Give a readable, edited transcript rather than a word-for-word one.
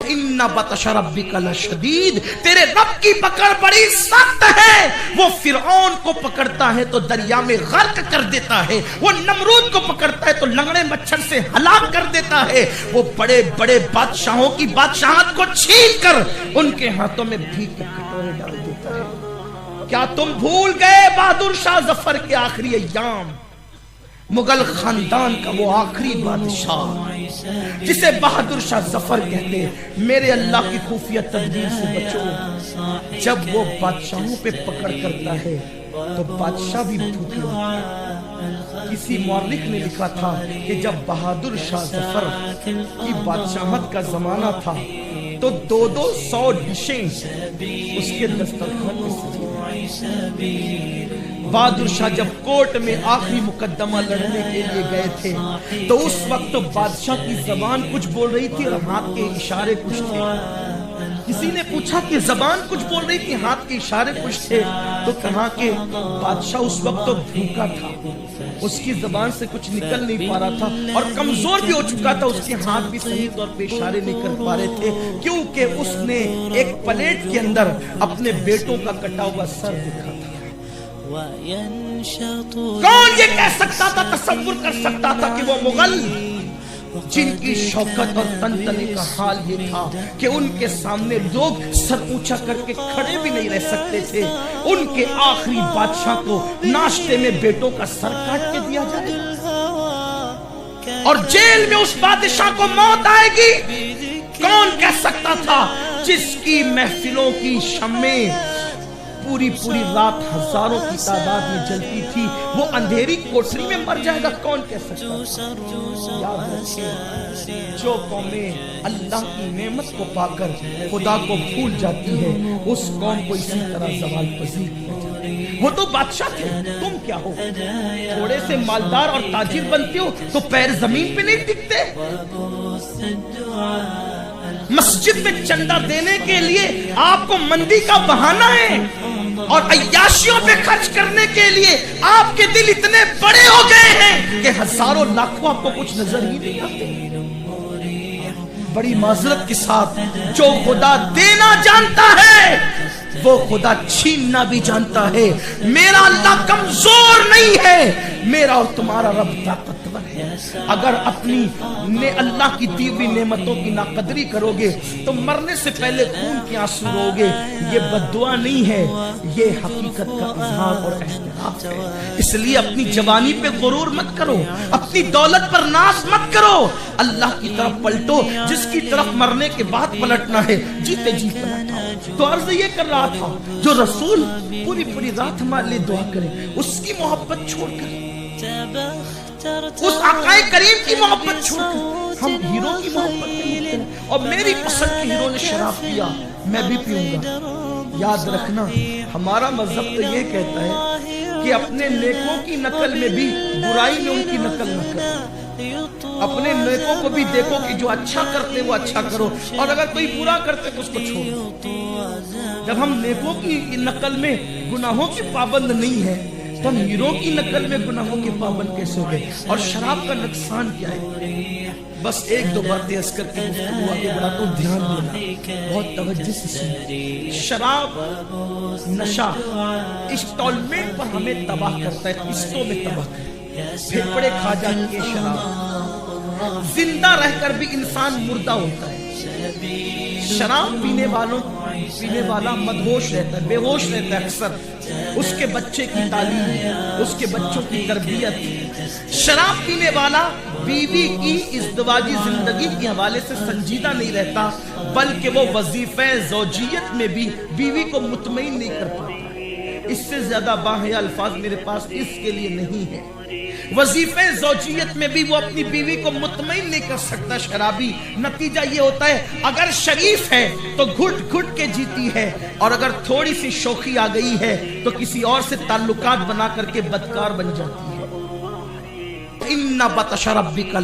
इन्ना बतश रब्बिका लशदीद, तेरे रब की पकड़ बड़ी सख्त है। वो फिरौन को पकड़ता है तो दरिया में गर्क कर देता है, वो नमरूद को पकड़ता है तो लंगड़े मच्छर से हलाक कर देता है, वो बड़े बड़े बादशाहों की बादशाहत को छीन कर उनके हाथों में भीख के कटोरे डाल देता है। क्या तुम भूल गए बहादुर शाह जफर के आखिरी अय्याम, मुगल खानदान का वो आखिरी बादशाह जिसे बहादुर शाह जफर कहते हैं। मेरे अल्लाह की खुफिया तदबीर से बचो। जब वो बादशाहों पे पकड़ करता है तो बादशाह भी भूखे होते हैं। किसी मौलिक ने लिखा था कि जब बहादुर शाह जफर की बादशाहत का जमाना था तो 200 डिशें उसके दस्तरखान में सजी। बहादुर शाह जब कोर्ट में आखिरी मुकदमा लड़ने के लिए गए थे तो उस वक्त तो बादशाह की जबान कुछ बोल रही थी और हाथ के इशारे कुछ थे। किसी ने पूछा कि जबान कुछ बोल रही थी, हाथ के इशारे कुछ थे, तो कहा कि बादशाह उस वक्त तो भूखा था, उसकी जबान से कुछ निकल नहीं पा रहा था और कमजोर भी हो चुका था, उसके हाथ भी सही तौर पे इशारे नहीं कर पा रहे थे क्योंकि उसने एक प्लेट के अंदर अपने बेटों का कटा हुआ सर देखा था। कौन ये कह सकता था, तसव्वुर कर सकता था कि वो मुगल जिनकी शौकत और तनतने का हाल ये था कि उनके सामने लोग सर ऊंचा करके खड़े भी नहीं रह सकते थे, उनके आखिरी बादशाह को नाश्ते में बेटों का सर काट के दिया जाए और जेल में उस बादशाह को मौत आएगी। कौन कह सकता था जिसकी महफिलों की शम्में पूरी रात हजारों की तादाद में जलती थी, वो अंधेरी कोठरी में मर जाएगा? कौन कह सकता था? याद रखिए, जो कौमें अल्लाह की नेमत को पाकर खुदा को भूल जाती है उस कौम को इसी तरह ज़वाल पजीर किया जाता है। वो तो बादशाह थे, तुम क्या हो? थोड़े से मालदार और ताजिर बनते हो तो पैर जमीन पे नहीं टिकते। मस्जिद में चंदा देने के लिए आपको मंदी का बहाना है और अय्याशियों पे खर्च करने के लिए आपके दिल इतने बड़े हो गए हैं कि हजारों लाखों आपको कुछ नजर ही नहीं आते। बड़ी माजरत के साथ, जो खुदा देना जानता है वो खुदा छीनना भी जानता है। मेरा अल्लाह कमजोर नहीं है, मेरा और तुम्हारा रब ताकतवर है। अगर अपनी अल्लाह की दी हुई नेमतों की नाकदरी करोगे तो मरने से पहले खून के आंसू रोगे। ये बद्दुआ नहीं है, ये हकीकत का इजहार और एहतराफ है। इसलिए अपनी जवानी पे गुरूर मत करो, अपनी दौलत पर नाज मत करो, अल्लाह की तरफ पलटो जिसकी तरफ मरने के बाद पलटना है, जीते जी पलटो। तो अर्ज ये कर रहा था, जो रसूल पूरी रात हमारे लिए दुआ करे, उसकी मोहब्बत छोड़कर, उस आकाए करीम की मोहब्बत छोड़कर हम हीरो की मोहब्बत करें। और मेरी पसंद के हीरो ने शराब पिया, मैं भी पीऊंगा। याद रखना, हमारा मजहब तो ये कहता है कि अपने नेकों की नकल में भी बुराई में उनकी नकल न करो। अपने नेकों को भी देखो कि जो अच्छा करते वो अच्छा करो और अगर कोई बुरा करते तो उसको छोड़ो। जब हम नेकों की नकल में गुनाहों के पाबंद नहीं है तो हम हीरो की नकल में गुनाहों के पाबंद कैसे हो गए? और शराब का नुकसान क्या है? बस एक दो बातें अर्ज करके गुफ्तगू आगे बढ़ाता हूं, ध्यान देना, बहुत तवज्जो से सुनिए। शराब, नशा इंस्टॉलमेंट पर हमें तबाह करता है, किस्तों में तबाह करता है। फेफड़े खा जाती है शराब, जिंदा रहकर भी इंसान मुर्दा होता है। शराब पीने वाला मदहोश रहता है, बेहोश रहता है अक्सर। उसके बच्चे की तालीम, उसके बच्चों की तरबियत। शराब पीने वाला बीवी की इज़्दिवाजी जिंदगी के हवाले से संजीदा नहीं रहता, बल्कि वो वजीफे ज़ौजियत में भी बीवी को मुतमईन नहीं कर पाता। इससे ज्यादा बाहया अल्फाज मेरे पास इसके लिए नहीं है। वजीफे ज़ौजियत में भी वो अपनी बीवी को मुतमईन नहीं कर सकता शराबी। नतीजा ये होता है, अगर शरीफ है तो घुट घुट के जीती है और अगर थोड़ी सी शौखी आ गई है तो किसी और से ताल्लुकात बना करके बदकार बन जाती है। इन्ना बतश रब्बिका